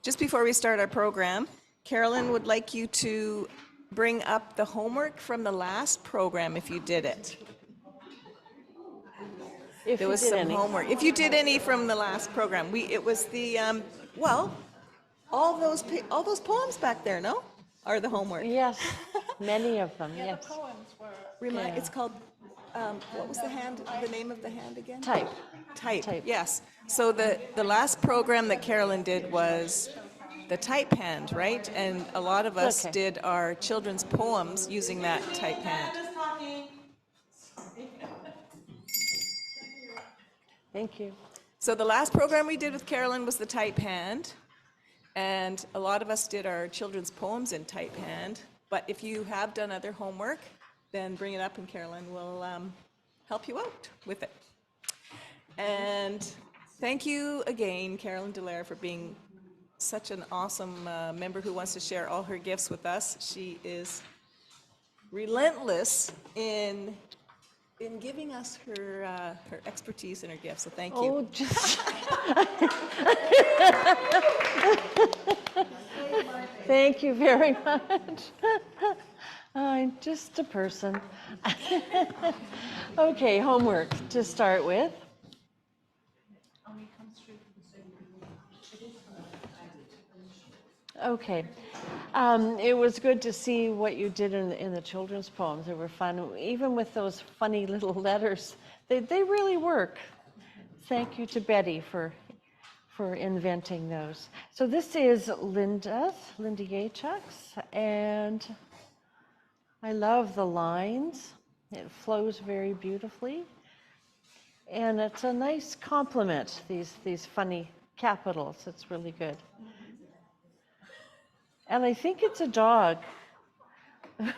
Just before we start our program, Carolyn would like you to bring up the homework from the last program if you did it. If There was some homework. If you did any from the last program, it was the well, all those poems back there, no? Are the homework? Yes, many of them. Yeah, Yes. the poems were. It's called. What was the name of the hand again? Type. Type. Yes. So the last program that Carolyn did was the type hand, right? And a lot of us did our children's poems using that type hand. Thank you. So the last program we did with Carolyn was the type hand, and a lot of us did our children's poems in type hand. But if you have done other homework, then bring it up and Carolyn will help you out with it. And thank you again, Carolynn Dallaire, for being such an awesome member who wants to share all her gifts with us. She is relentless in giving us her expertise and her gifts, so thank you. Oh, just thank you very much. I'm just a person. Okay, homework to start with. Okay. It was good to see what you did in the children's poems. They were fun. Even with those funny little letters, they really work. Thank you to Betty for inventing those. So this is Linda Yachuk's, and I love the lines. It flows very beautifully. And it's a nice compliment, these funny capitals. It's really good. And I think it's a dog. It's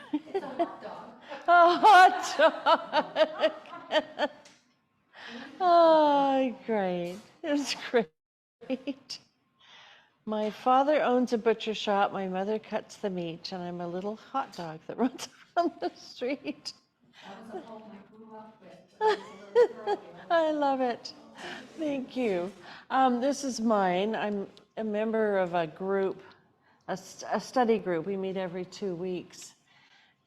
a hot dog. Oh, great. It's great. My father owns a butcher shop. My mother cuts the meat, and I'm a little hot dog that runs around the street. I love it. Thank you. This is mine. I'm a member of a group, a study group. We meet every 2 weeks.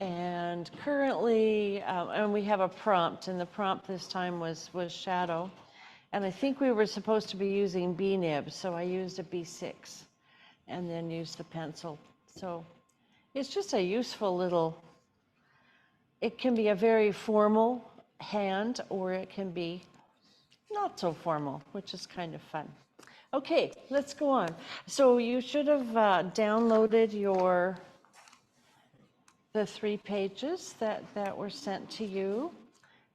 And currently, and we have a prompt, and the prompt this time was shadow. And I think we were supposed to be using B nibs, so I used a B6 and then used the pencil. So it's just a useful little, it can be a very formal hand, or it can be not so formal, which is kind of fun. Okay, let's go on. So you should have downloaded the 3 pages that were sent to you.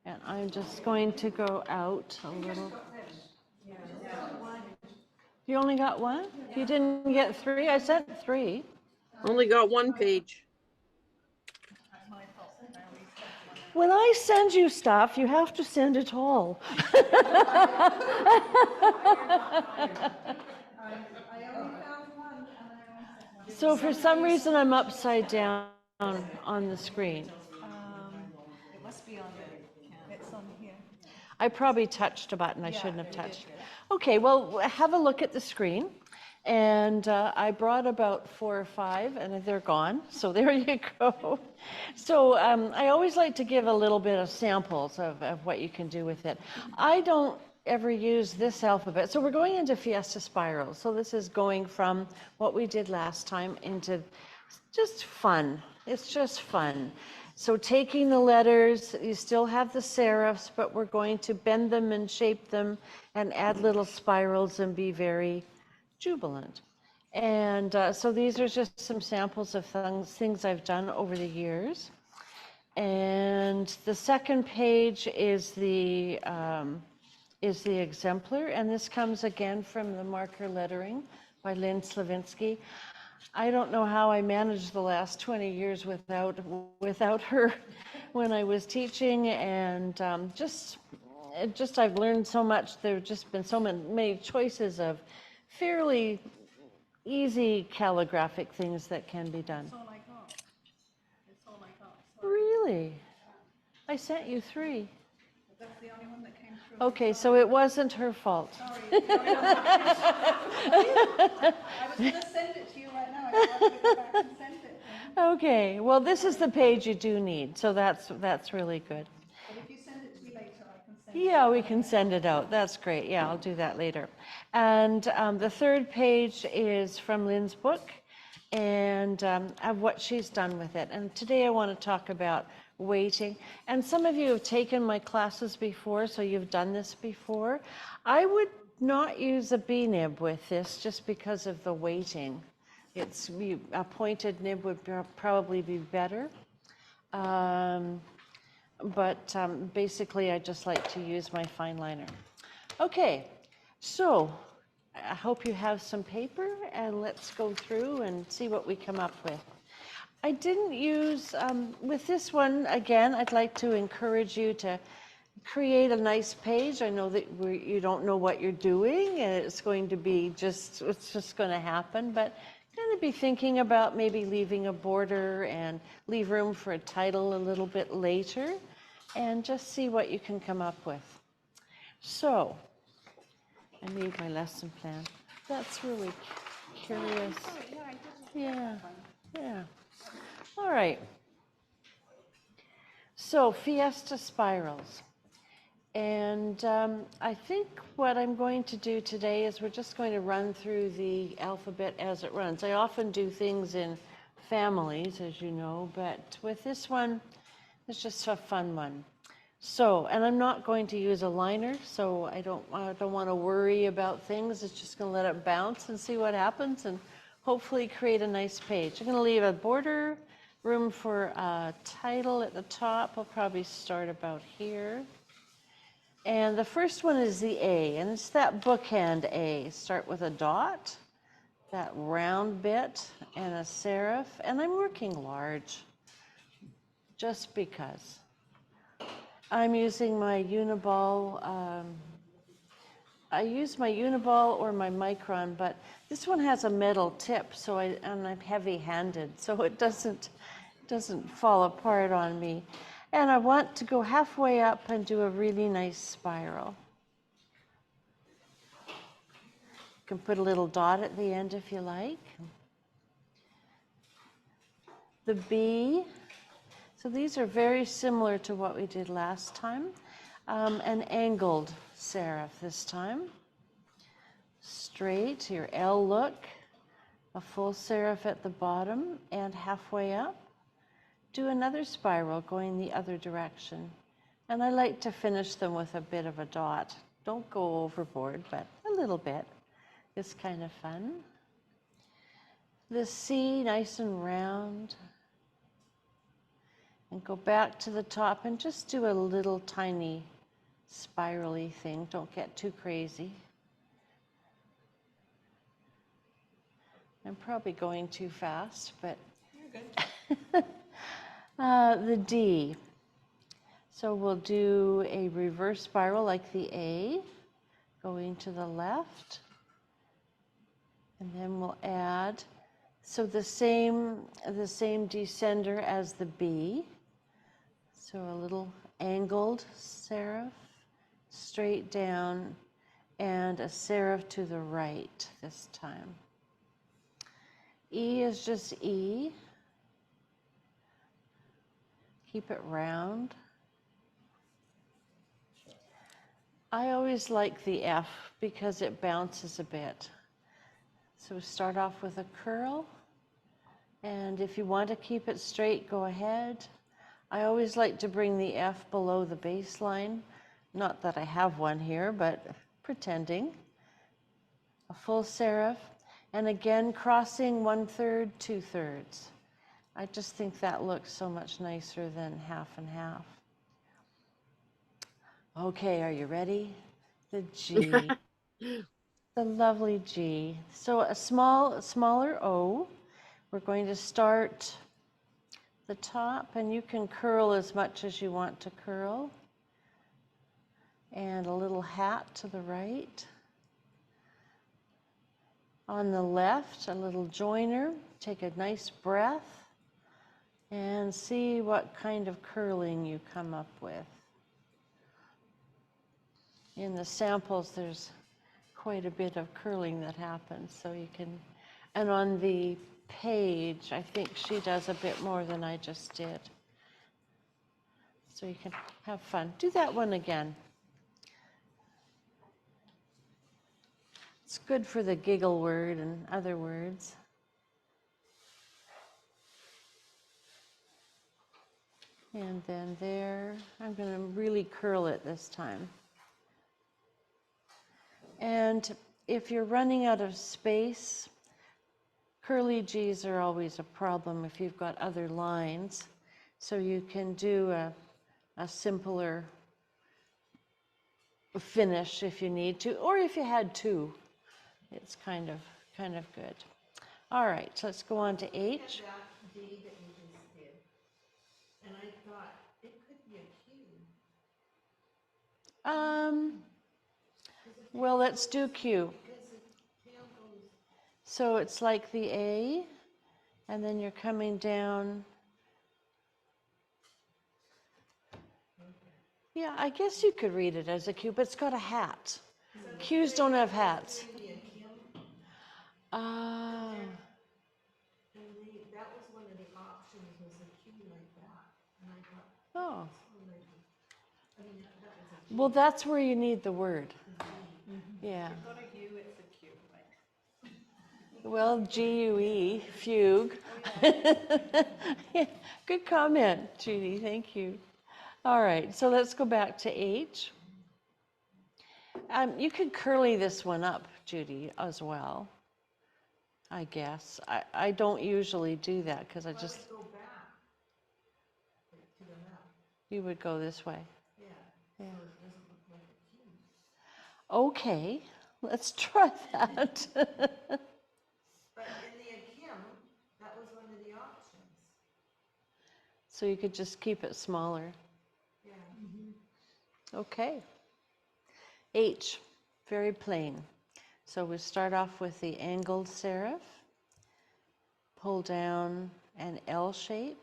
And I'm just going to go out a little. You only got 1? You didn't get 3? I sent 3. Only got 1 page. When I send you stuff, you have to send it all. So for some reason, I'm upside down on the screen. It must be on the, it's on here. I probably touched a button I shouldn't have touched. Okay, well, have a look at the screen. And I brought about 4 or 5, and they're gone. So there you go. So I always like to give a little bit of samples of what you can do with it. I don't ever use this alphabet. So we're going into Fiesta spirals. So this is going from what we did last time into just fun. It's just fun. So taking the letters, you still have the serifs, but we're going to bend them and shape them and add little spirals and be very jubilant. And so these are just some samples of things I've done over the years. And the second page is the exemplar, and this comes again from the marker lettering by Lynn Slavinsky. I don't know how I managed the last 20 years without her when I was teaching, and just I've learned so much. There've just been so many choices of fairly easy calligraphic things that can be done. It's all I got. It's all I got. Really? I sent you 3. That's the only one that came through. Okay, so it wasn't her fault. Sorry. I was going to send it to you right now. I have to go back and send it. Okay, well, this is the page you do need, so that's really good. But if you send it to me later, I can send it. Yeah, we can send it out. That's great. Yeah, I'll do that later. And the third page is from Lynn's book and of what she's done with it. And today I want to talk about weighting. And some of you have taken my classes before, so you've done this before. I would not use a B nib with this just because of the weighting. A pointed nib would probably be better. But basically I just like to use my fine liner. Okay, so I hope you have some paper and let's go through and see what we come up with. I didn't use, with this one, again, I'd like to encourage you to create a nice page. I know that you don't know what you're doing and it's going to be it's just going to happen, but going to be thinking about maybe leaving a border and leave room for a title a little bit later and just see what you can come up with. So, I made my lesson plan. That's really curious. Yeah, yeah. All right. So, Fiesta spirals. And I think what I'm going to do today is we're just going to run through the alphabet as it runs. I often do things in families, as you know, but with this one, it's just a fun one. So, and I'm not going to use a liner, so I don't want to worry about things. It's just going to let it bounce and see what happens and hopefully create a nice page. I'm going to leave a border, room for a title at the top. I'll probably start about here. And the first one is the A, and it's that bookend A. Start with a dot, that round bit, and a serif. And I'm working large, just because. I'm using my Uniball. I use my Uniball or my Micron, but this one has a metal tip, and I'm heavy-handed, so it doesn't fall apart on me. And I want to go halfway up and do a really nice spiral. You can put a little dot at the end if you like. The B, so these are very similar to what we did last time. An angled serif this time. Straight, your L look, a full serif at the bottom and halfway up. Do another spiral going the other direction. And I like to finish them with a bit of a dot. Don't go overboard, but a little bit. It's kind of fun. The C, nice and round. And go back to the top and just do a little tiny spirally thing. Don't get too crazy. I'm probably going too fast, but You're good. the D. So we'll do a reverse spiral like the A, going to the left. And then we'll add, so the same descender as the B. So a little angled serif, straight down, and a serif to the right this time. E is just E. Keep it round. I always like the F because it bounces a bit. So start off with a curl, and if you want to keep it straight, go ahead. I always like to bring the F below the baseline. Not that I have one here, but pretending. A full serif, and again crossing 1/3, 2/3. I just think that looks so much nicer than half and half. Okay, are you ready? The G, the lovely G. So a smaller O. We're going to start the top, and you can curl as much as you want to curl. And a little hat to the right. On the left, a little joiner. Take a nice breath and see what kind of curling you come up with. in the samples, there's quite a bit of curling that happens, so you can, and on the page, I think she does a bit more than I just did. So you can have fun. Do that one again. It's good for the giggle word and other words. And then there, I'm going to really curl it this time. And if you're running out of space, curly G's are always a problem if you've got other lines. So you can do a simpler finish if you need to, or if you had two, it's kind of good. All right, so let's go on to H. That D that you just did, and I thought it could be a Q. Well, let's do Q. Because the tail goes, So it's like the A, and then you're coming down. Yeah, I guess you could read it as a Q, but it's got a hat. Q's don't have hats. maybe a Kim, Ah, and that was one of the options, was a Q like that, and I thought, oh. this one might be, I mean, that was a G. Well, that's where you need the word. Yeah. Go to U, it's a Q, right? Well, G-U-E, fugue. Yeah, good comment, Judy, thank you. All right, so let's go back to H. You could curly this one up, Judy, as well, I guess. I don't usually do that because I just, Go back, like, to the left, you would go this way. yeah, so it doesn't look like a Q. Okay, let's try that. But in the Kim, that was one of the options, So you could just keep it smaller. yeah. Okay. H, very plain. So we start off with the angled serif, pull down an L shape,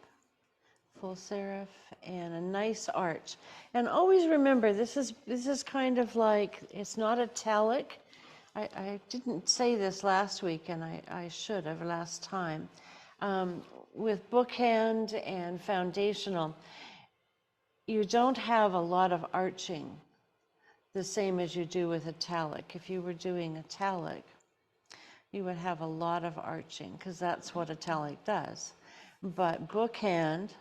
full serif, and a nice arch. And always remember, this is kind of like, it's not italic. I didn't say this last week, and I should have last time. With bookhand and foundational, you don't have a lot of arching, the same as you do with italic. If you were doing italic, you would have a lot of arching, because that's what italic does. But bookhand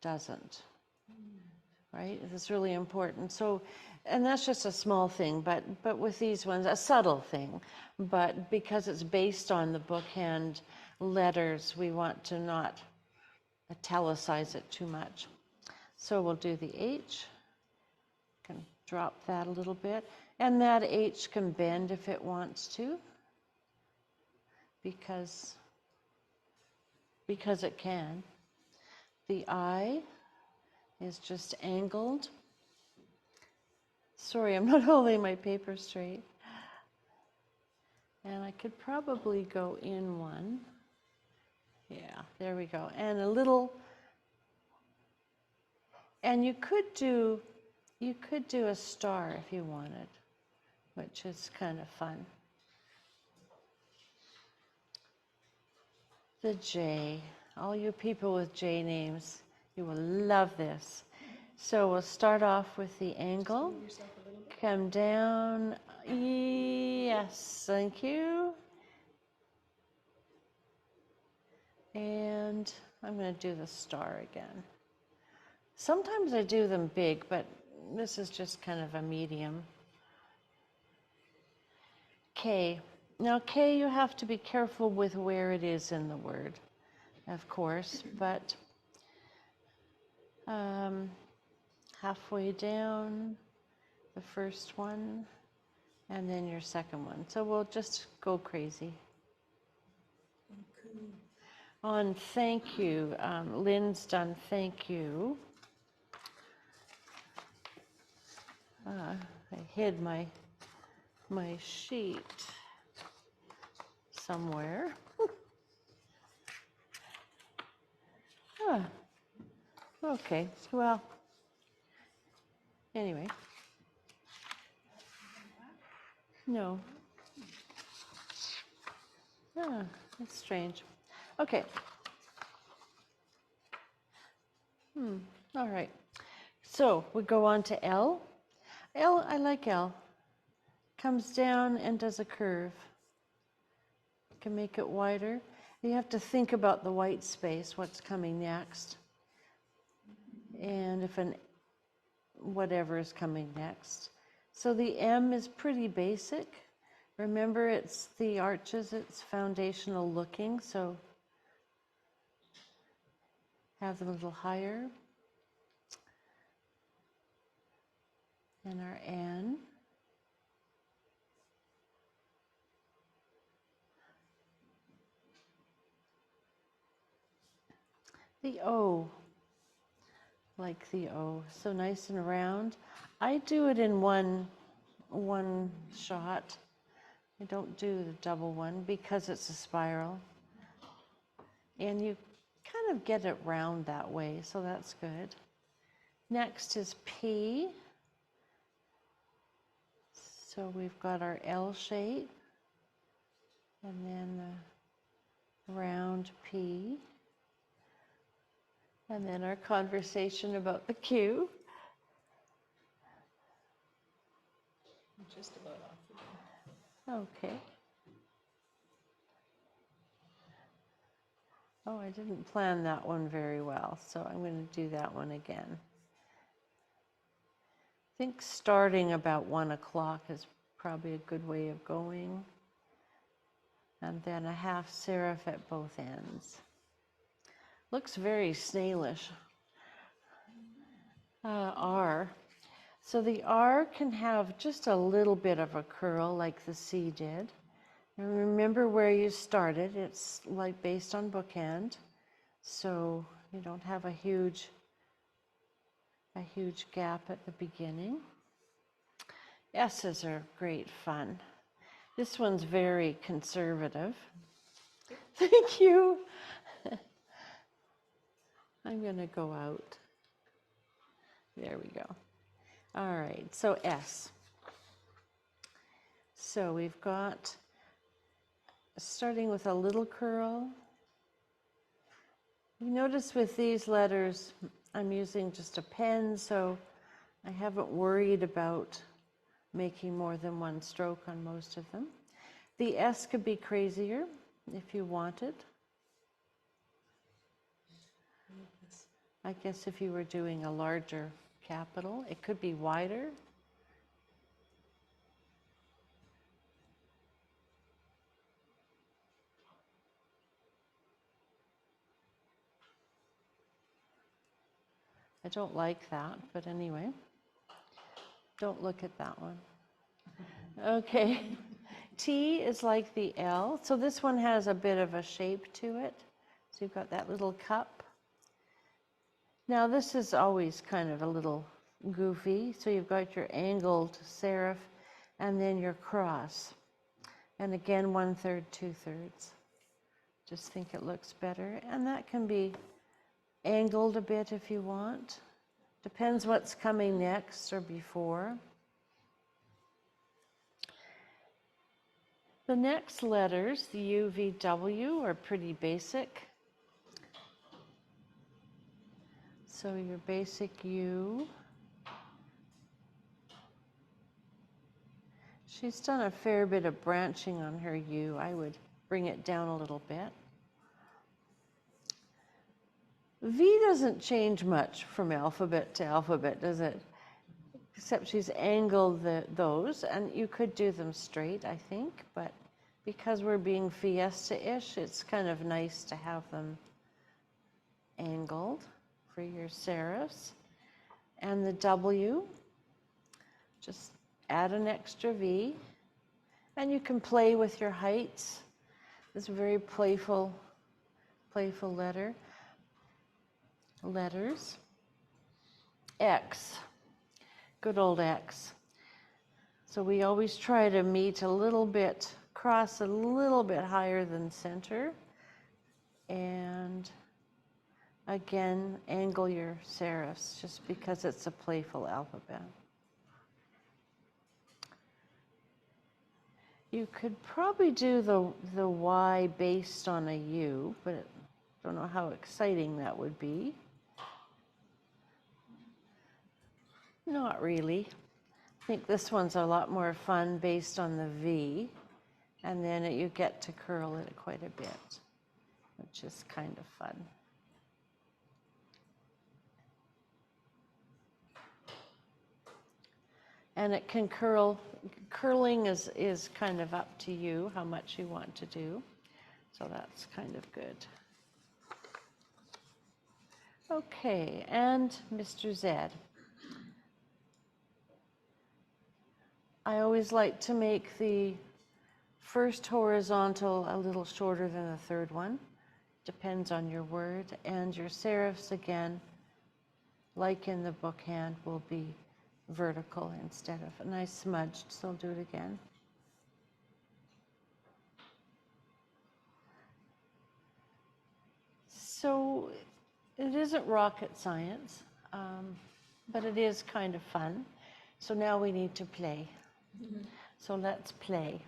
doesn't, right? It's really important. So, and that's just a small thing, but with these ones, a subtle thing. But because it's based on the bookhand letters, we want to not italicize it too much. So we'll do the H. Can drop that a little bit. And that H can bend if it wants to, because it can. The I is just angled. Sorry, I'm not holding my paper straight. And I could probably go in one. Yeah, there we go. And a little, and you could do a star if you wanted, which is kind of fun. The J, all you people with J names, you will love this. So we'll start off with the angle, come down, yes, thank you. And I'm going to do the star again. Sometimes I do them big, but this is just kind of a medium. K. Now K, you have to be careful with where it is in the word, of course, but halfway down, the first one, and then your second one. So we'll just go crazy. On thank you, Lynn's done thank you. I hid my sheet somewhere. Okay, well, anyway. No. Ah, that's strange. Okay. All right. So we go on to L. L, I like L. Comes down and does a curve. Can make it wider. You have to think about the white space, what's coming next. And if whatever is coming next. So the M is pretty basic. Remember, it's the arches, it's foundational looking, so have them a little higher. And our N. The O, like the O, so nice and round. I do it in one shot. I don't do the double one because it's a spiral. And you kind of get it round that way, so that's good. Next is P. So we've got our L shape, and then the round P. And then our conversation about the Q. Just about off. Okay. Oh, I didn't plan that one very well, so I'm going to do that one again. I think starting about 1 o'clock is probably a good way of going. And then a half serif at both ends. Looks very snailish. R. So the R can have just a little bit of a curl like the C did. And remember where you started. It's like based on bookend. So you don't have a huge gap at the beginning. S's are great fun. This one's very conservative. Thank you. I'm going to go out. There we go. All right, so S. So we've got, starting with a little curl. You notice with these letters, I'm using just a pen, so I haven't worried about making more than one stroke on most of them. The S could be crazier if you wanted. I guess if you were doing a larger capital, it could be wider. I don't like that, but anyway, don't look at that one. Okay, T is like the L. So this one has a bit of a shape to it. So you've got that little cup. Now this is always kind of a little goofy. So you've got your angled serif and then your cross. And again, 1/3, 2/3. Just think it looks better. And that can be angled a bit if you want. Depends what's coming next or before. The next letters, the U, V, W, are pretty basic. So your basic U. She's done a fair bit of branching on her U. I would bring it down a little bit. V doesn't change much from alphabet to alphabet, does it? Except she's angled those, and you could do them straight, I think, but because we're being Fiesta-ish, it's kind of nice to have them angled for your serifs. And the W, just add an extra V, and you can play with your heights. It's a very playful letters. X, good old X. So we always try to meet a little bit, cross a little bit higher than center. And again, angle your serifs just because it's a playful alphabet. You could probably do the Y based on a U, but I don't know how exciting that would be. Not really. I think this one's a lot more fun based on the V, and then you get to curl it quite a bit, which is kind of fun. And it can curl. Curling is kind of up to you, how much you want to do. So that's kind of good. Okay, and Mr. Z. I always like to make the first horizontal a little shorter than the third one. Depends on your word. And your serifs, again, like in the book hand, will be vertical instead of a nice smudged, so I'll do it again. So it isn't rocket science, but it is kind of fun. So now we need to play. So let's play.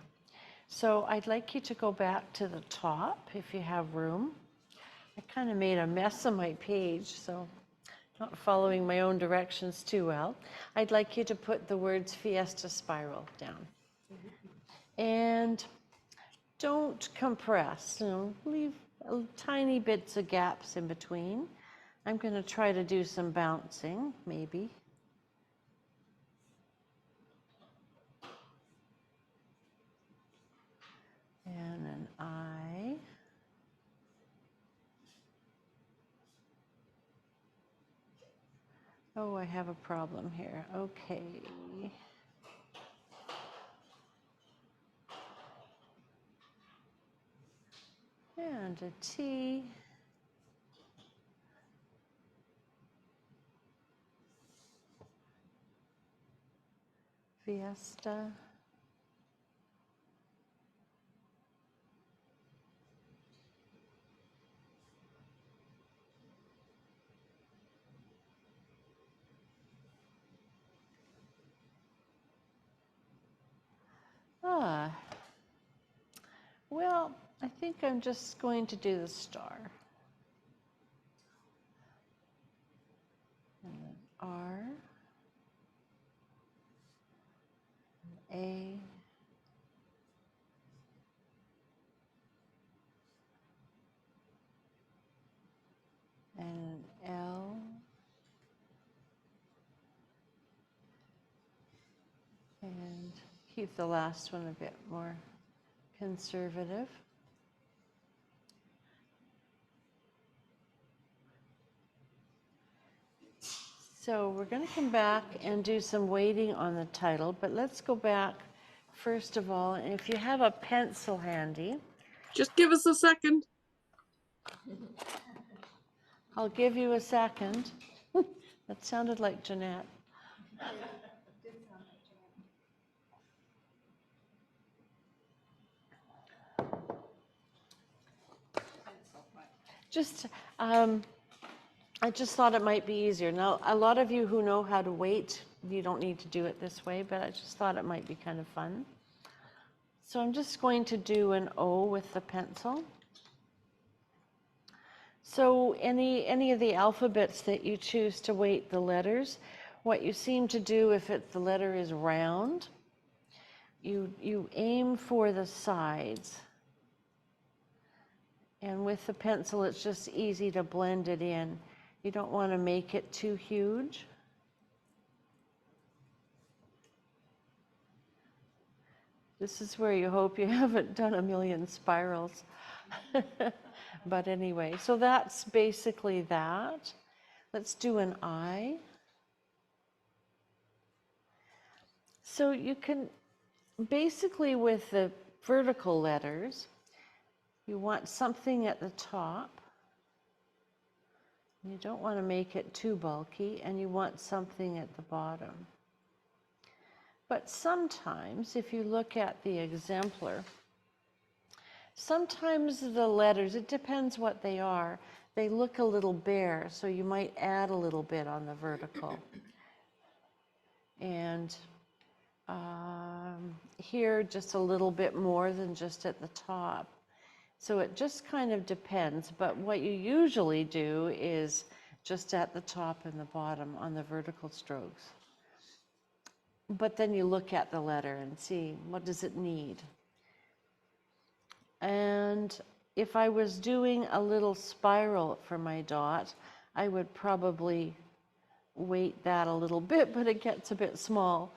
So I'd like you to go back to the top if you have room. I kind of made a mess on my page, so not following my own directions too well. I'd like you to put the words Fiesta spiral down. And don't compress, leave tiny bits of gaps in between. I'm going to try to do some bouncing, maybe. And an I. Oh, I have a problem here. Okay. And a T. Fiesta. Well, I think I'm just going to do the star. And then R, and A, and an L, and keep the last one a bit more conservative. So we're going to come back and do some weighting on the title, but let's go back first of all, and if you have a pencil handy. Just give us a second. I'll give you a second. That sounded like Jeanette. I just thought it might be easier. Now, a lot of you who know how to weight, you don't need to do it this way, but I just thought it might be kind of fun. So I'm just going to do an O with the pencil. So any of the alphabets that you choose to weight the letters, what you seem to do if the letter is round, you aim for the sides. And with the pencil, it's just easy to blend it in. You don't want to make it too huge. This is where you hope you haven't done a million spirals. But anyway, so that's basically that. Let's do an I. So you can, basically with the vertical letters, you want something at the top. You don't want to make it too bulky, and you want something at the bottom. But sometimes, if you look at the exemplar, sometimes the letters, it depends what they are, they look a little bare, so you might add a little bit on the vertical. And here just a little bit more than just at the top. So it just kind of depends, but what you usually do is just at the top and the bottom on the vertical strokes. But then you look at the letter and see what does it need. And if I was doing a little spiral for my dot, I would probably weight that a little bit, but it gets a bit small.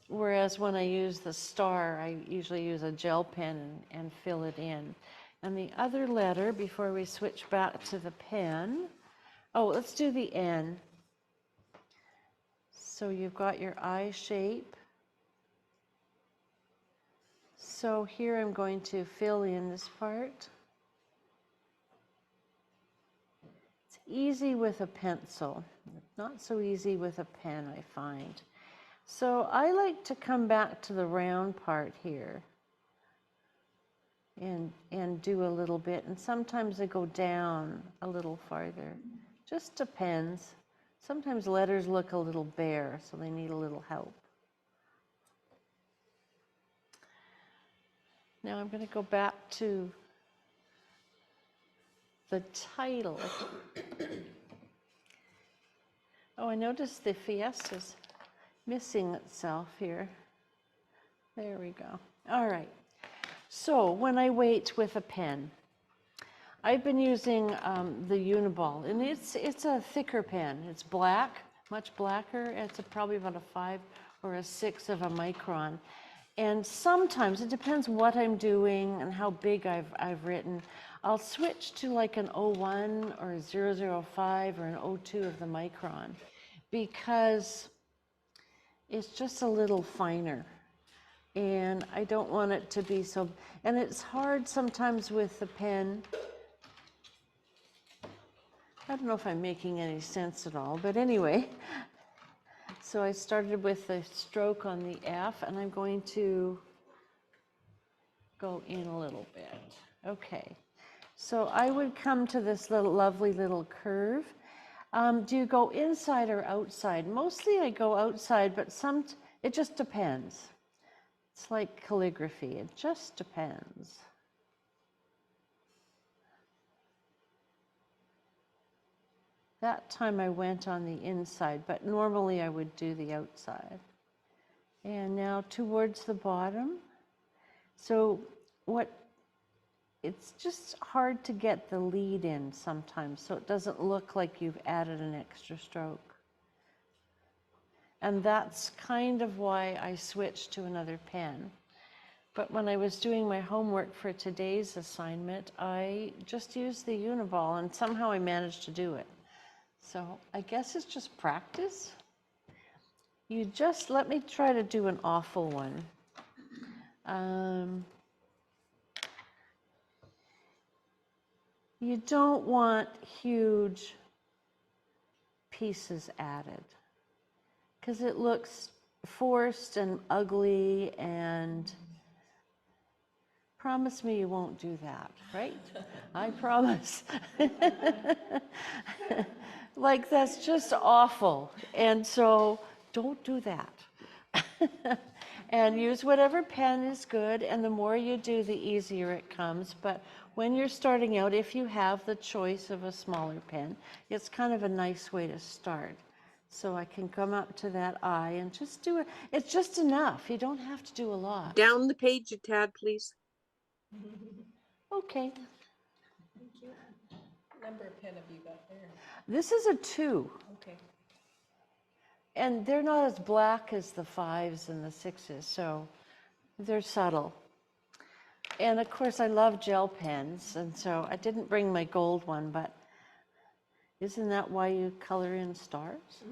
Whereas when I use the star, I usually use a gel pen and fill it in. And the other letter, before we switch back to the pen, oh, let's do the N. So you've got your I shape. So here I'm going to fill in this part. It's easy with a pencil, not so easy with a pen, I find. So I like to come back to the round part here and do a little bit, and sometimes I go down a little farther. Just depends. Sometimes letters look a little bare, so they need a little help. Now I'm going to go back to the title. Oh, I noticed the Fiesta's missing itself here. There we go. All right. So when I weight with a pen, I've been using the Uniball, and it's a thicker pen. It's black, much blacker. It's probably about a 5 or a 6 of a micron. And sometimes, it depends what I'm doing and how big I've written, I'll switch to like an 01 or a 005 or an 02 of the micron, because it's just a little finer. And I don't want it to be so, and it's hard sometimes with the pen. I don't know if I'm making any sense at all, but anyway. So I started with the stroke on the F, and I'm going to go in a little bit. Okay, so I would come to this little lovely little curve. Do you go inside or outside? Mostly I go outside, but it just depends. It's like calligraphy, it just depends. That time I went on the inside, but normally I would do the outside. And now towards the bottom. So it's just hard to get the lead in sometimes, so it doesn't look like you've added an extra stroke. And that's kind of why I switched to another pen. But when I was doing my homework for today's assignment, I just used the Uniball, and somehow I managed to do it. So I guess it's just practice. Let me try to do an awful one. You don't want huge pieces added, because it looks forced and ugly, and promise me you won't do that, right? I promise. Like, that's just awful. And so don't do that. And use whatever pen is good, and the more you do, the easier it comes. But when you're starting out, if you have the choice of a smaller pen, it's kind of a nice way to start. So I can come up to that I and just do it. It's just enough. You don't have to do a lot. Down the page a tad, please. Okay. Thank you. What number of pen have you got there? This is a 2. Okay. And they're not as black as the 5s and the 6s, so they're subtle. And of course, I love gel pens, and so I didn't bring my gold one, but isn't that why you color in stars?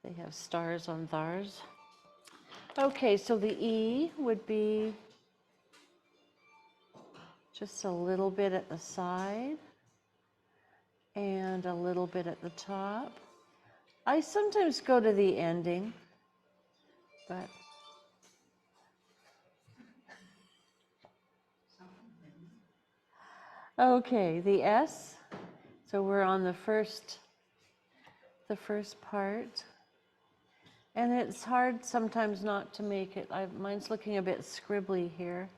They have stars on theirs. Okay, so the E would be just a little bit at the side and a little bit at the top. I sometimes go to the ending, but okay, the S. So we're on the first part. And it's hard sometimes not to make it. Mine's looking a bit scribbly here.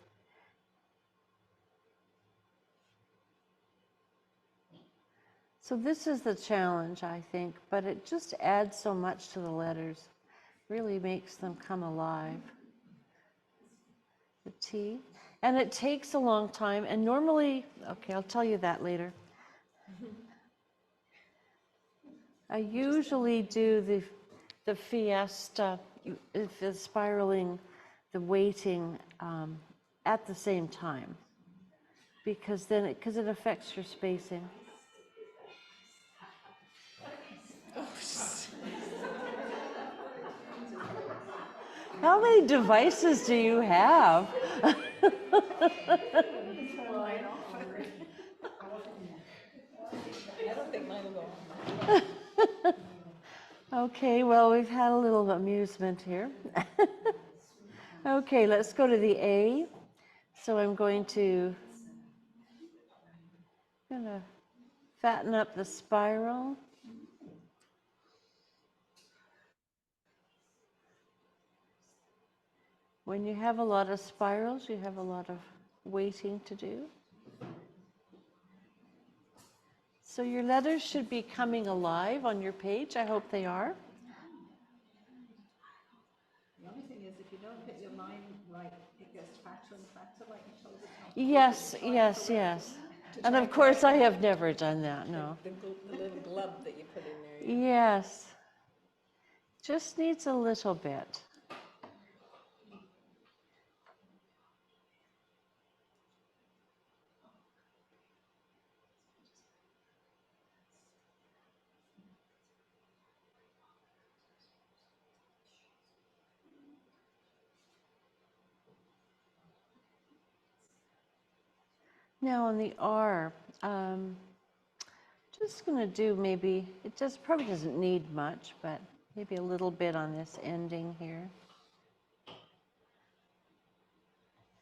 So this is the challenge, I think, but it just adds so much to the letters. Really makes them come alive. The T. And it takes a long time, and normally, okay, I'll tell you that later. I usually do the Fiesta, the spiraling, the weighting at the same time, because then it affects your spacing. How many devices do you have? Okay, well, we've had a little amusement here. Okay, let's go to the A. So I'm gonna fatten up the spiral. When you have a lot of spirals, you have a lot of weighting to do. So your letters should be coming alive on your page. I hope they are. The only thing is, if you don't hit your line right, it gets fatter and fatter, like you showed it. Yes, yes, yes. And of course, I have never done that, no. The little glub that you put in there. Yes. Just needs a little bit. Now on the R, just going to do maybe, it just probably doesn't need much, but maybe a little bit on this ending here.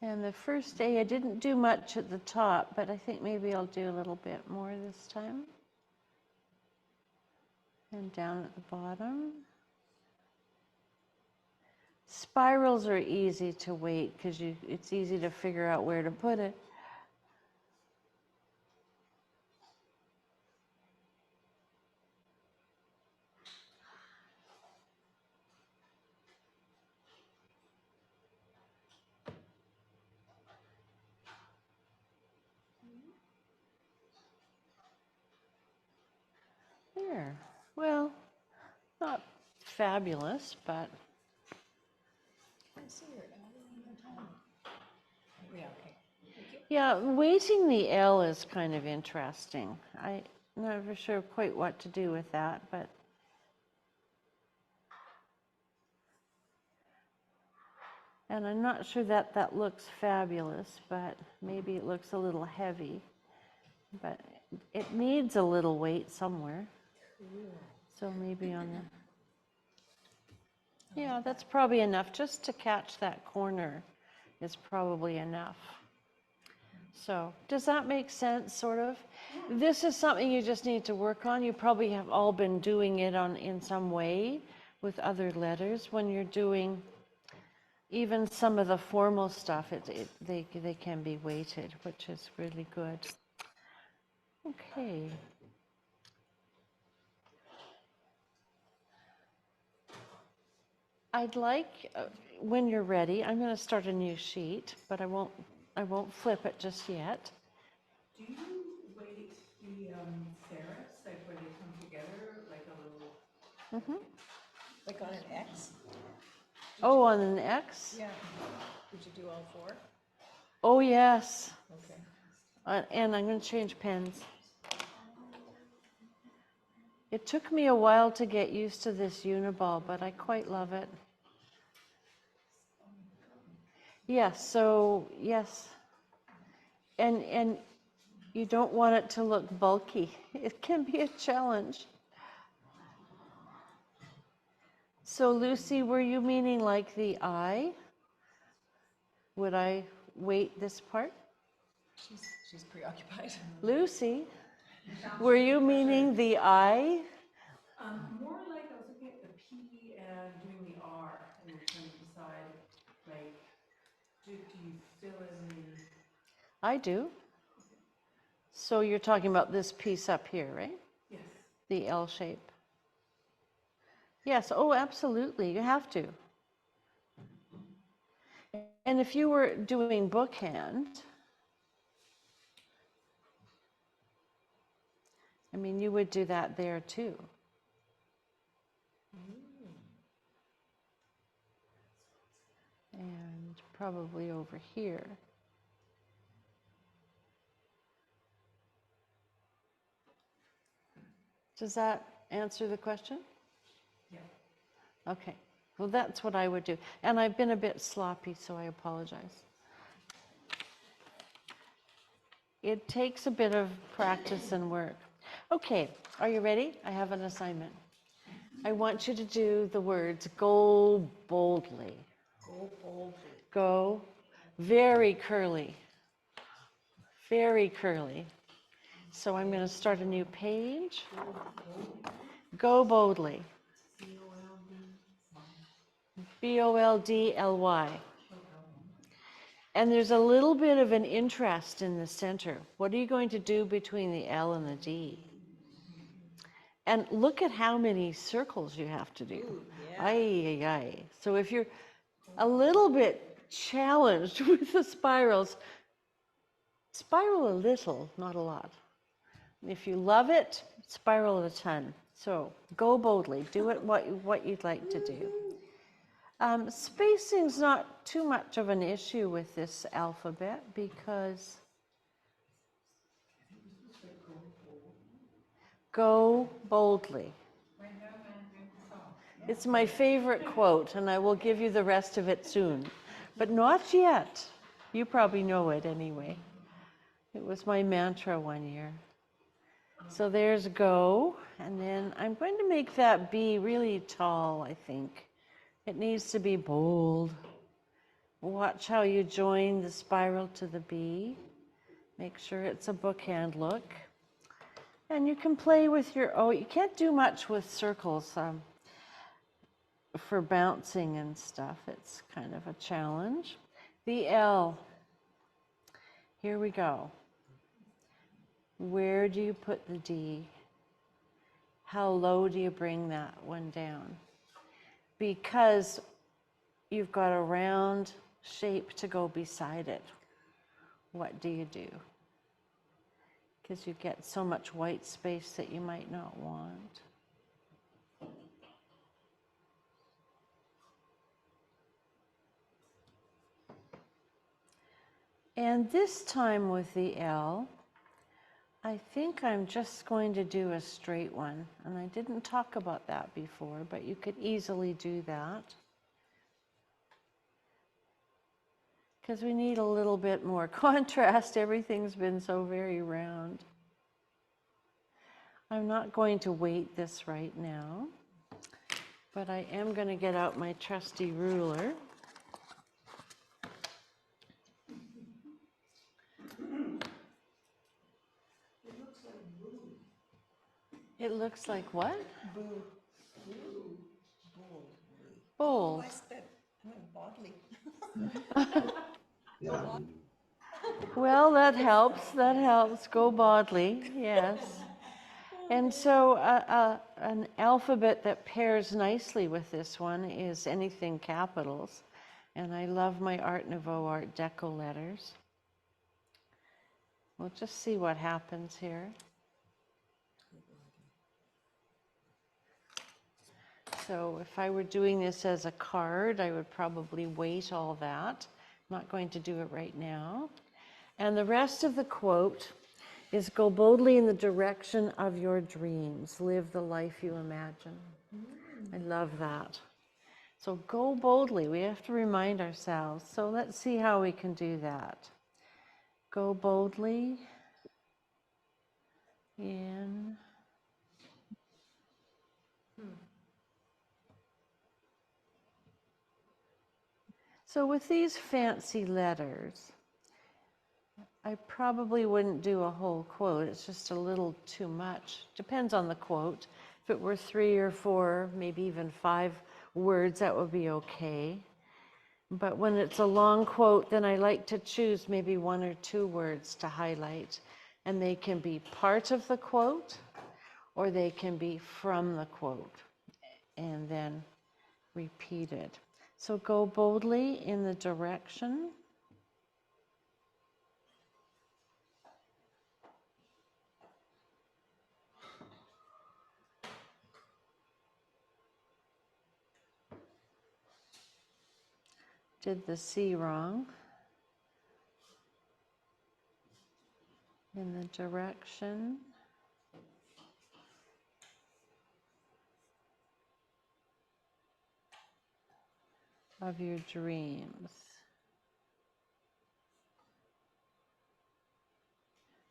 And the first A, I didn't do much at the top, but I think maybe I'll do a little bit more this time. And down at the bottom. Spirals are easy to weight because it's easy to figure out where to put it. There. Well, not fabulous, but yeah, weighting the L is kind of interesting. I'm not sure quite what to do with that, but and I'm not sure that that looks fabulous, but maybe it looks a little heavy. But it needs a little weight somewhere. So maybe on the, yeah, that's probably enough. Just to catch that corner is probably enough. So does that make sense, sort of? This is something you just need to work on. You probably have all been doing it in some way with other letters. When you're doing even some of the formal stuff, they can be weighted, which is really good. Okay. I'd like, when you're ready, I'm going to start a new sheet, but I won't flip it just yet. Do you weight the serifs, like where they come together, like a little? Like on an X? Oh, on an X? Yeah. Did you do all four? Oh, yes. Okay. And I'm going to change pens. It took me a while to get used to this uniball, but I quite love it. Yes, so yes. And you don't want it to look bulky. It can be a challenge. So Lucy, were you meaning like the I? Would I weight this part? She's preoccupied. Lucy, were you meaning the I? More like I was looking looking at the P and doing the R and trying to decide, like, do you fill in the, I do. So you're talking about this piece up here, right? yes, The L shape. Yes, oh, absolutely, you have to. And if you were doing bookhand, I mean, you would do that there too. And probably over here. Does that answer the question? yeah. Okay, well, that's what I would do. And I've been a bit sloppy, so I apologize. It takes a bit of practice and work. Okay, are you ready? I have an assignment. I want you to do the words go boldly. Go boldly. Go very curly. Very curly. So I'm going to start a new page. Go boldly. Boldly. And there's a little bit of an interest in the center. What are you going to do between the L and the D? And look at how many circles you have to do. Ooh, yeah. Ay, ay, ay. So if you're a little bit challenged with the spirals, spiral a little, not a lot. If you love it, spiral a ton. So go boldly. Do it what you'd like to do. Spacing's not too much of an issue with this alphabet because go boldly. It's my favorite quote, and I will give you the rest of it soon. But not yet. You probably know it anyway. It was my mantra one year. So there's go, and then I'm going to make that B really tall, I think. It needs to be bold. Watch how you join the spiral to the B. Make sure it's a bookhand look. And you can play with your, oh, you can't do much with circles for bouncing and stuff. It's kind of a challenge. The L. Here we go. Where do you put the D? How low do you bring that one down? Because you've got a round shape to go beside it. What do you do? Because you get so much white space that you might not want. And this time with the L, I think I'm just going to do a straight one. And I didn't talk about that before, but you could easily do that. Because we need a little bit more contrast. Everything's been so very round. I'm not going to weight this right now, but I am going to get out my trusty ruler. It looks like what? Bold. I said, I went bodily. Well, that helps. That helps. Go bodily, yes. And so an alphabet that pairs nicely with this one is anything capitals. And I love my Art Nouveau, Art Deco letters. We'll just see what happens here. So if I were doing this as a card, I would probably weight all that. I'm not going to do it right now. And the rest of the quote is go boldly in the direction of your dreams. Live the life you imagine. I love that. So go boldly. We have to remind ourselves. So let's see how we can do that. Go boldly in. So with these fancy letters, I probably wouldn't do a whole quote. It's just a little too much. Depends on the quote. If it were 3 or 4, maybe even 5 words, that would be okay. But when it's a long quote, then I like to choose maybe 1 or 2 words to highlight. And they can be part of the quote, or they can be from the quote, and then repeat it. So go boldly in the direction. Did the C wrong. In the direction. Of your dreams.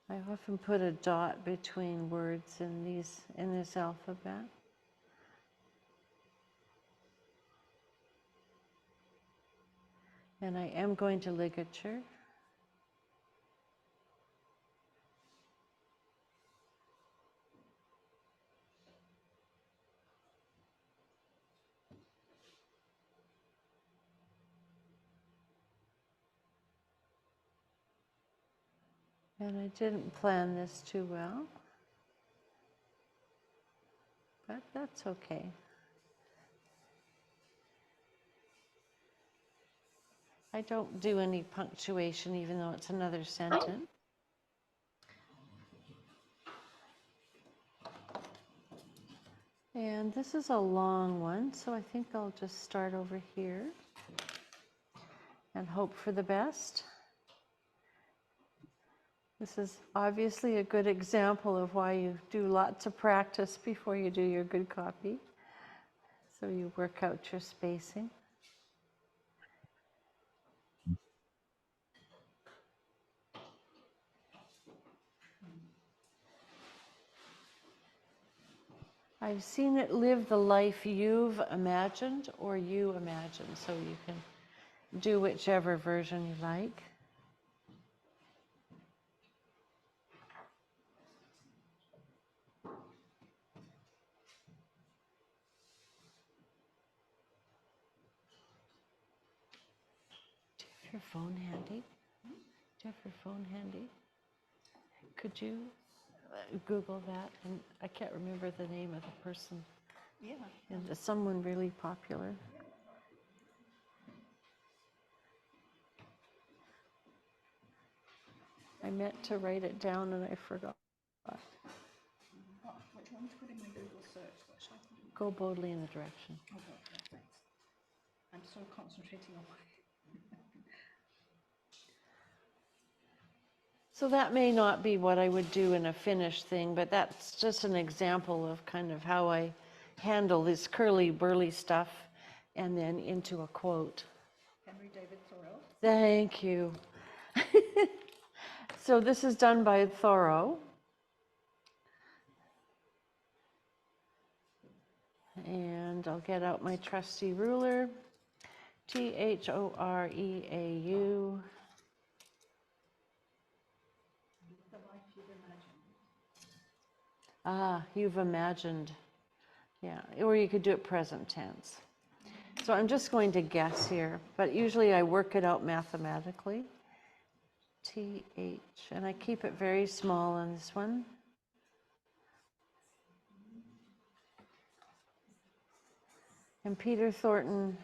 I often put a dot between words in this alphabet. And I am going to ligature. And I didn't plan this too well, but that's okay. I don't do any punctuation even though it's another sentence. And this is a long one, so I think I'll just start over here and hope for the best. This is obviously a good example of why you do lots of practice before you do your good copy. So you work out your spacing. I've seen it live the life you've imagined or you imagine, so you can do whichever version you like. Do you have your phone handy? Do you have your phone handy? Could you Google that? And I can't remember the name of the person. Yeah. And someone really popular. I meant to write it down and I forgot. Which one to put in my Google search? What should I put in? Go boldly in the direction. Oh, God, yeah, thanks. I'm so concentrating on my... So that may not be what I would do in a finished thing, but that's just an example of kind of how I handle this curly burly stuff and then into a quote. Henry David Thoreau. Thank you. So this is done by Thoreau. And I'll get out my trusty ruler. Thoreau. The life you've imagined. Ah, you've imagined. Yeah, or you could do it present tense. So I'm just going to guess here, but usually I work it out mathematically. TH, and I keep it very small on this one. And Peter Thornton,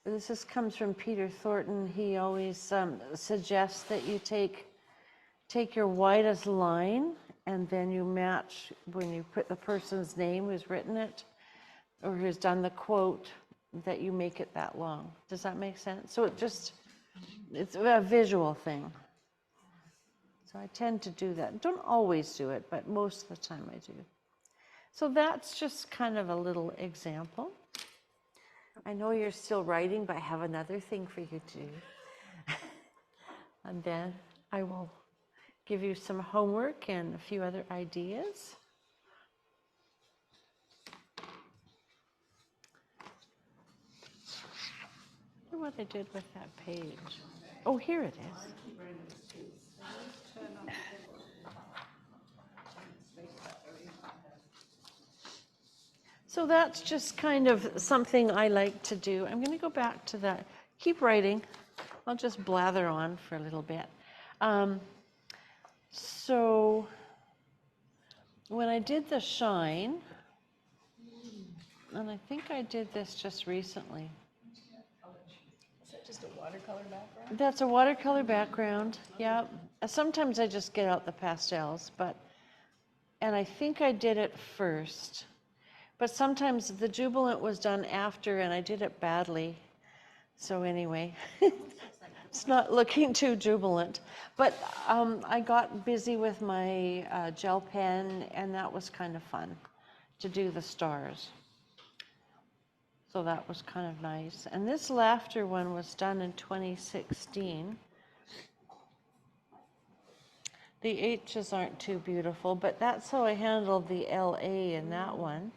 this comes from Peter Thornton. He always suggests that you take your widest line and then you match when you put the person's name who's written it or who's done the quote, that you make it that long. Does that make sense? So it's a visual thing. So I tend to do that. Don't always do it, but most of the time I do. So that's just kind of a little example. I know you're still writing, but I have another thing for you to do. And then I will give you some homework and a few other ideas. I wonder what I did with that page. Oh, here it is. So that's just kind of something I like to do. I'm going to go back to that. Keep writing. I'll just blather on for a little bit. So when I did the shine, and I think I did this just recently. Is that just a watercolor background? That's a watercolor background, yeah. Sometimes I just get out the pastels, and I think I did it first. But sometimes the Jubilant was done after and I did it badly. So anyway, it's not looking too jubilant. But I got busy with my gel pen and that was kind of fun to do the stars. So that was kind of nice. And this laughter one was done in 2016. The H's aren't too beautiful, but that's how I handled the LA in that one.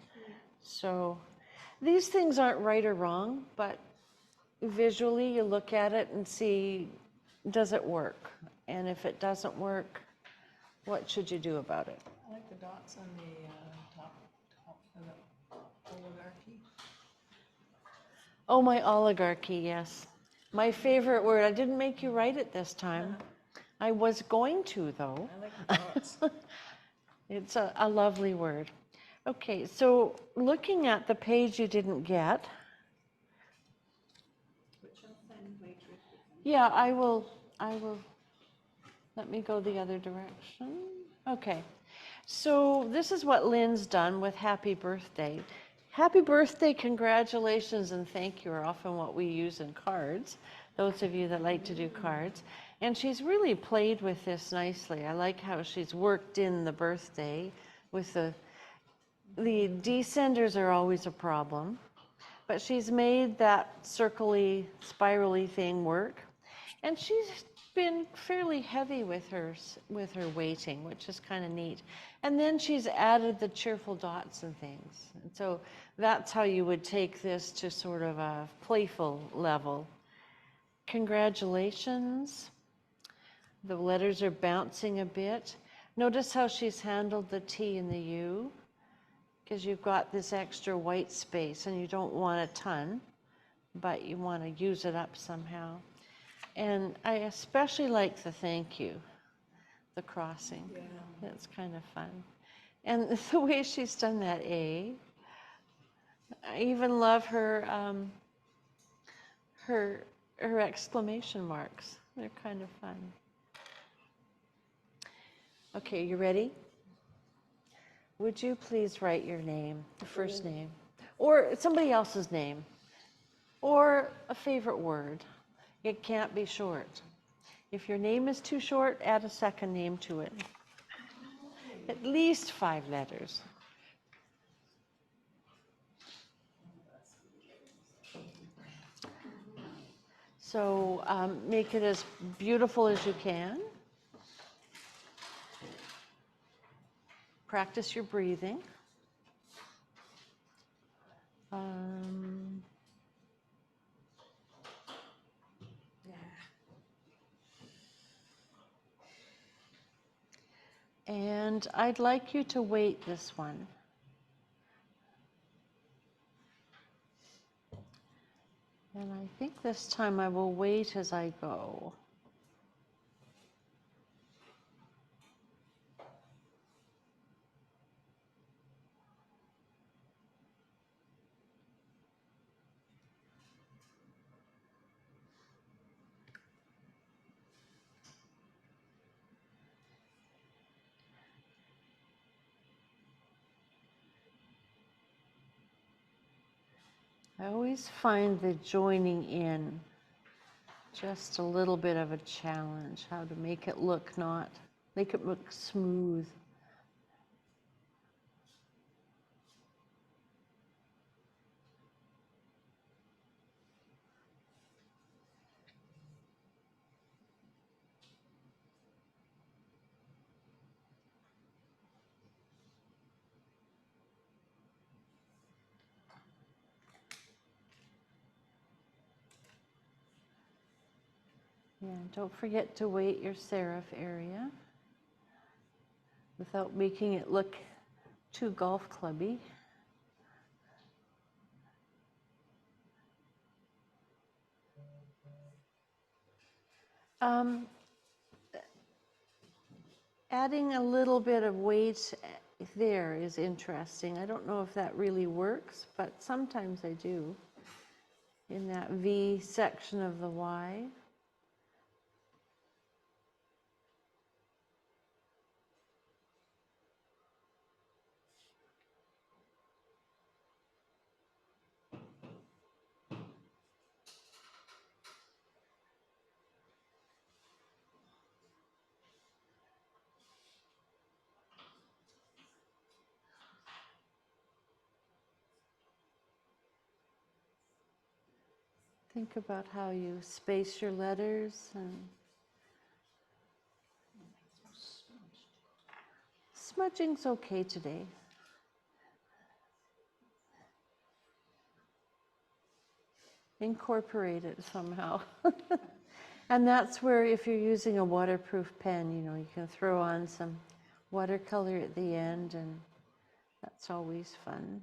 So these things aren't right or wrong, but visually you look at it and see, does it work? And if it doesn't work, what should you do about it? I like the dots on the top of the oligarchy. Oh, my oligarchy, yes. My favorite word. I didn't make you write it this time. I was going to, though. I like the dots. It's a lovely word. Okay, so looking at the page you didn't get. Yeah, I will, let me go the other direction. Okay, so this is what Lynn's done with Happy Birthday. Happy birthday, congratulations, and thank you are often what we use in cards, those of you that like to do cards. And she's really played with this nicely. I like how she's worked in the birthday with the descenders are always a problem, but she's made that circly, spirally thing work. And she's been fairly heavy with her weighting, which is kind of neat. And then she's added the cheerful dots and things. And so that's how you would take this to sort of a playful level. Congratulations. The letters are bouncing a bit. Notice how she's handled the T and the U, because you've got this extra white space and you don't want a ton, but you want to use it up somehow. And I especially like the thank you, the crossing. Yeah. That's kind of fun. And the way she's done that A. I even love her her exclamation marks. They're kind of fun. Okay, you ready? Would you please write your name, the first name, or somebody else's name, or a favorite word? It can't be short. If your name is too short, add a second name to it. At least 5 letters. So make it as beautiful as you can. Practice your breathing. And I'd like you to weight this one. And I think this time I will wait as I go. I always find the joining in just a little bit of a challenge, how to make it look smooth. Yeah, don't forget to weight your serif area without making it look too golf clubby. Um, Adding a little bit of weight there is interesting. I don't know if that really works, but sometimes I do. In that V section of the Y. Think about how you space your letters, and smudging's okay today. Incorporate it somehow. And that's where, if you're using a waterproof pen, you know, you can throw on some watercolor at the end, and that's always fun.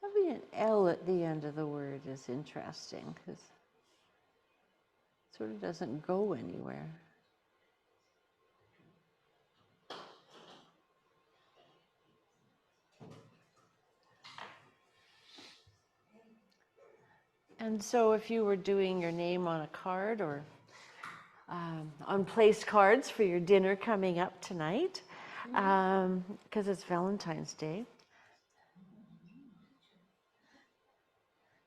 Having an L at the end of the word is interesting because it sort of doesn't go anywhere. And so if you were doing your name on a card or on place cards for your dinner coming up tonight, because it's Valentine's Day,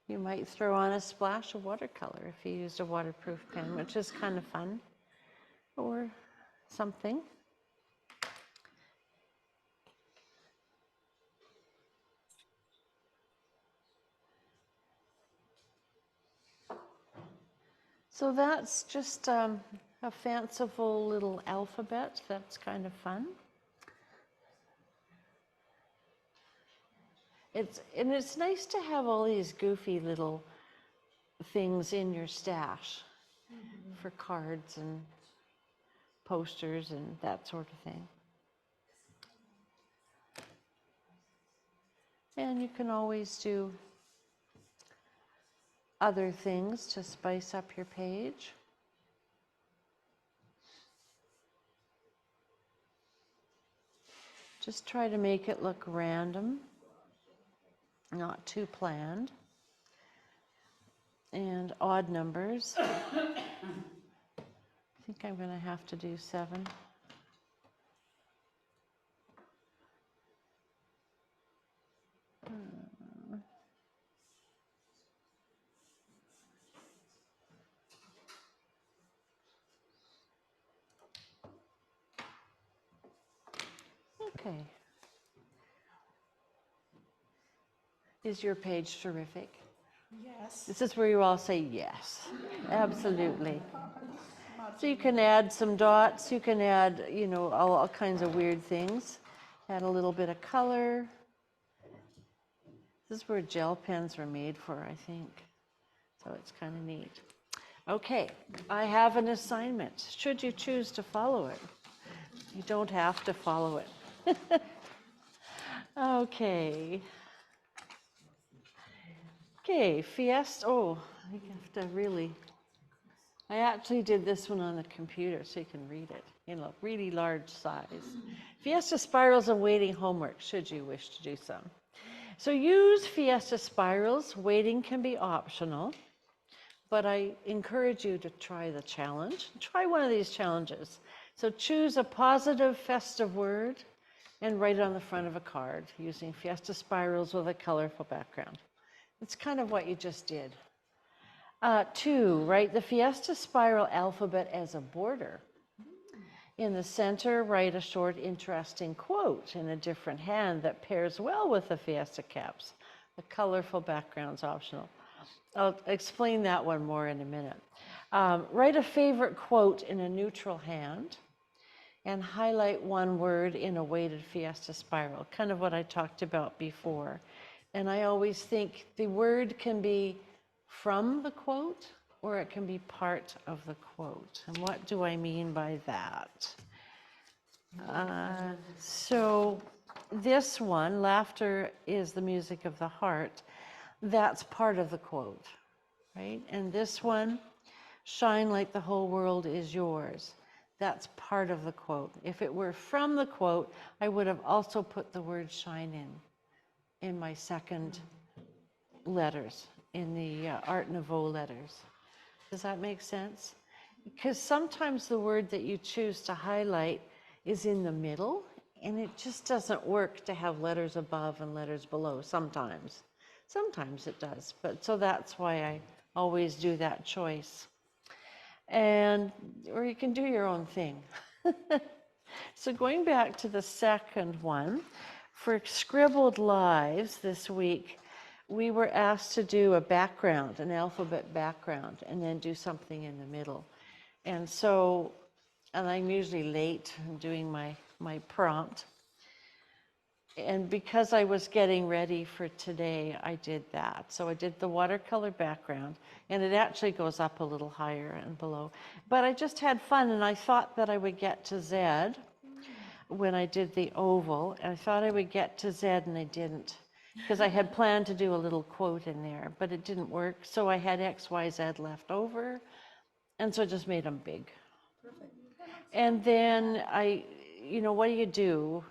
you might throw on a splash of watercolor if you used a waterproof pen, which is kind of fun, or something. So that's just a fanciful little alphabet. That's kind of fun. It's nice to have all these goofy little things in your stash for cards and posters and that sort of thing. And you can always do other things to spice up your page. Just try to make it look random, not too planned. And odd numbers. I think I'm going to have to do 7. Okay. Is your page terrific? Yes. This is where you all say yes, absolutely. So you can add some dots, you can add, you know, all kinds of weird things. Add a little bit of color. This is where gel pens were made for, I think. So it's kind of neat. Okay, I have an assignment. Should you choose to follow it, you don't have to follow it. Okay. Okay, Fiesta. Oh, I have to really. I actually did this one on the computer so you can read it in a really large size. Fiesta spirals and weighting homework, should you wish to do some. So use Fiesta spirals. Weighting can be optional, but I encourage you to try the challenge. Try one of these challenges. So choose a positive, festive word and write it on the front of a card using Fiesta spirals with a colorful background. It's kind of what you just did. 2, write the Fiesta spiral alphabet as a border. In the center, write a short, interesting quote in a different hand that pairs well with the Fiesta caps. The colorful background's optional. I'll explain that one more in a minute. Write a favorite quote in a neutral hand and highlight one word in a weighted Fiesta spiral, kind of what I talked about before. And I always think the word can be from the quote or it can be part of the quote. And what do I mean by that? So this one, laughter is the music of the heart, that's part of the quote, right? And this one, shine like the whole world is yours. That's part of the quote. If it were from the quote, I would have also put the word shine in my second letters, in the Art Nouveau letters. Does that make sense? Because sometimes the word that you choose to highlight is in the middle, and it just doesn't work to have letters above and letters below sometimes. Sometimes it does, but so that's why I always do that choice. And, or you can do your own thing. So going back to the second one, for Scribbled Lives this week, we were asked to do a background, an alphabet background, and then do something in the middle. And so, and I'm usually late in doing my prompt. And because I was getting ready for today, I did that. So I did the watercolor background, and it actually goes up a little higher and below. But I just had fun, and I thought that I would get to Z when I did the oval, and I thought I would get to Z, and I didn't, because I had planned to do a little quote in there, but it didn't work. So I had X, Y, Z left over, and so I just made them big. Perfect. And then what do you do?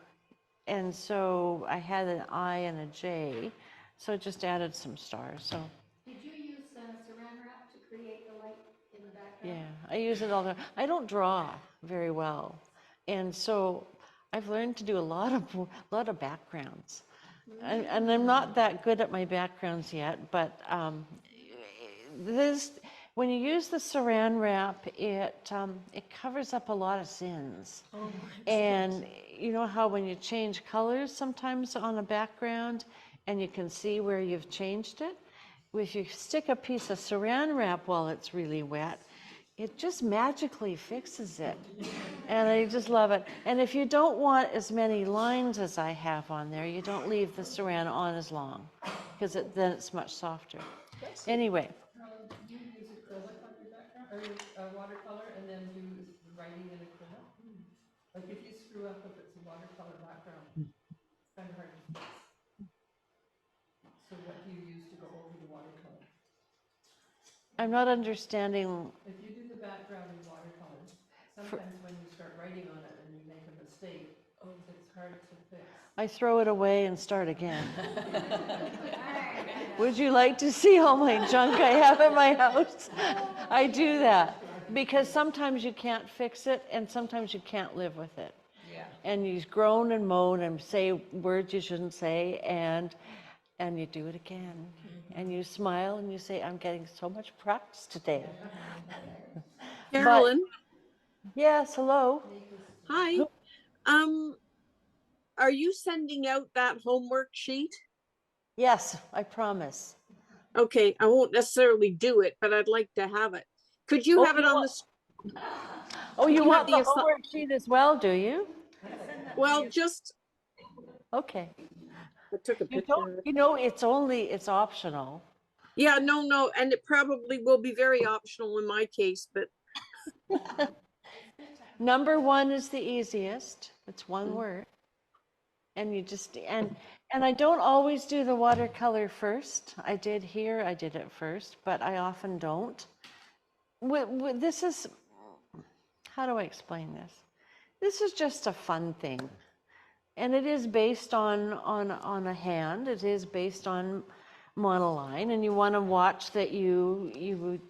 And so I had an I and a J, so I just added some stars. So Did you use saran wrap to create the light in the background? yeah, I use it all the time. I don't draw very well, and so I've learned to do a lot of backgrounds, and I'm not that good at my backgrounds yet. But when you use the saran wrap, it covers up a lot of sins. Oh, and you know how when you change colors sometimes on a background, and you can see where you've changed it? If you stick a piece of saran wrap while it's really wet, it just magically fixes it. And I just love it. And if you don't want as many lines as I have on there, you don't leave the saran on as long, because then it's much softer. Anyway. Do you use acrylic on your background, or watercolor, and then do writing in acrylic? Like if you screw up, if it's a watercolor background, it's kind of hard to fix. So what do you use to go over the watercolor? I'm not understanding. If you do the background in watercolor, sometimes when you start writing on it and you make a mistake, it's hard to fix. I throw it away and start again. Would you like to see all my junk I have in my house? I do that because sometimes you can't fix it and sometimes you can't live with it. Yeah. And you groan and moan and say words you shouldn't say, and you do it again. Mm-hmm. And you smile and you say, I'm getting so much practice today. Carolyn? Yes, hello. Hi. Are you sending out that homework sheet? Yes, I promise. Okay, I won't necessarily do it, but I'd like to have it. Could you have it on the... Oh, you want the homework sheet as well, do you? Well, just... Okay. I took a picture. It's optional. Yeah, no, and it probably will be very optional in my case, but... Number 1 is the easiest. It's one word. And you just, and I don't always do the watercolor first. I did it first, but I often don't. This is, how do I explain this? This is just a fun thing. And it is based on a hand. It is based on monoline, and you want to watch that you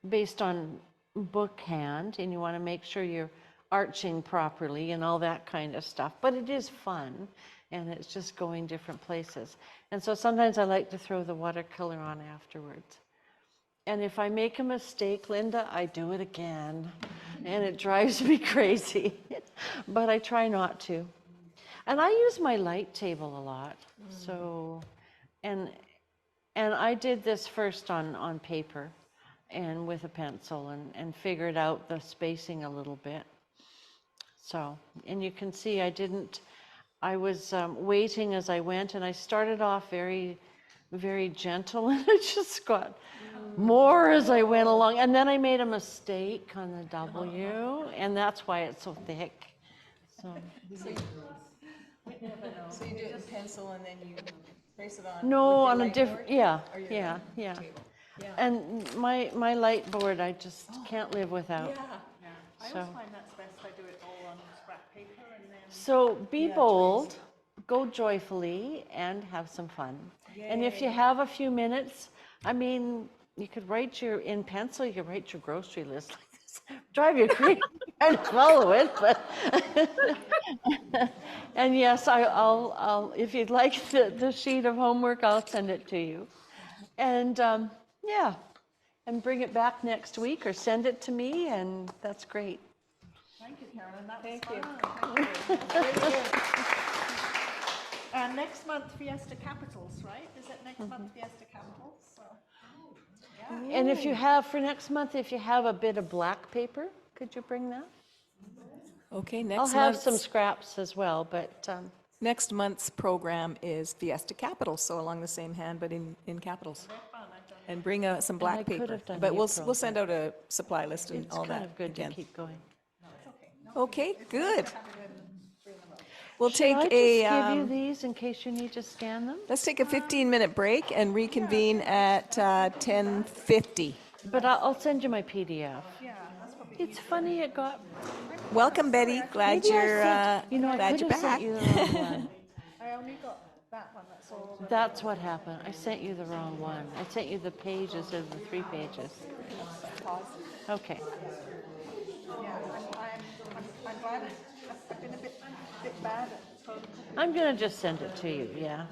based on book hand, and you want to make sure you're arching properly and all that kind of stuff. But it is fun, and it's just going different places. And so sometimes I like to throw the watercolor on afterwards. And if I make a mistake, Linda, I do it again, and it drives me crazy. But I try not to. And I use my light table a lot. So, and I did this first on paper and with a pencil and figured out the spacing a little bit. So, and you can see I was waiting as I went, and I started off very, very gentle, and I just got more as I went along. And then I made a mistake on the W, and that's why it's so thick. So. So you do it in pencil and then you trace it on? No, with your on a light different, board? yeah, Or your yeah, yeah. table? Yeah. And my light board, I just can't live without. Yeah. I So- always find that's best. I do it all on scrap paper and then. So be Yeah, bold, go joyfully, and have some fun. And if you have a few minutes, I mean, you could write in pencil, you could write your grocery list like this. Drive you crazy trying to follow it, but. And yes, I'll, if you'd like the sheet of homework, I'll send it to you. And yeah, and bring it back next week or send it to me, and that's great. Thank you, Carolyn, that was Thank you. fun. Thank you. Next month, Fiesta Capitals, right? Is it next month, Fiesta Capitals? So, And if you have, for next month, if you have a bit of black paper, could you bring that? Okay, I'll next have some month's, scraps as well, but next month's program is Fiesta Capitals, so along the same hand, but in capitals. And bring some I black could paper. have done But we'll April, send out a supply list and it's all kind that of good to again. keep going. Okay, good. We'll Should I take just a, give you these in case you need to scan them? let's take a 15-minute break and reconvene at 10:50. But I'll send you my PDF. yeah, that's probably. It's funny it got, Welcome, Betty. Glad maybe I you're, sent, you know, I glad could you're have sent back. you the wrong one. I only got that one, that's all. that- That's what happened. I sent you the wrong one. I sent you the pages of the 3 pages. Okay. Yeah, I'm glad I've been a bit bad at phone. I'm gonna just send it to you, yeah.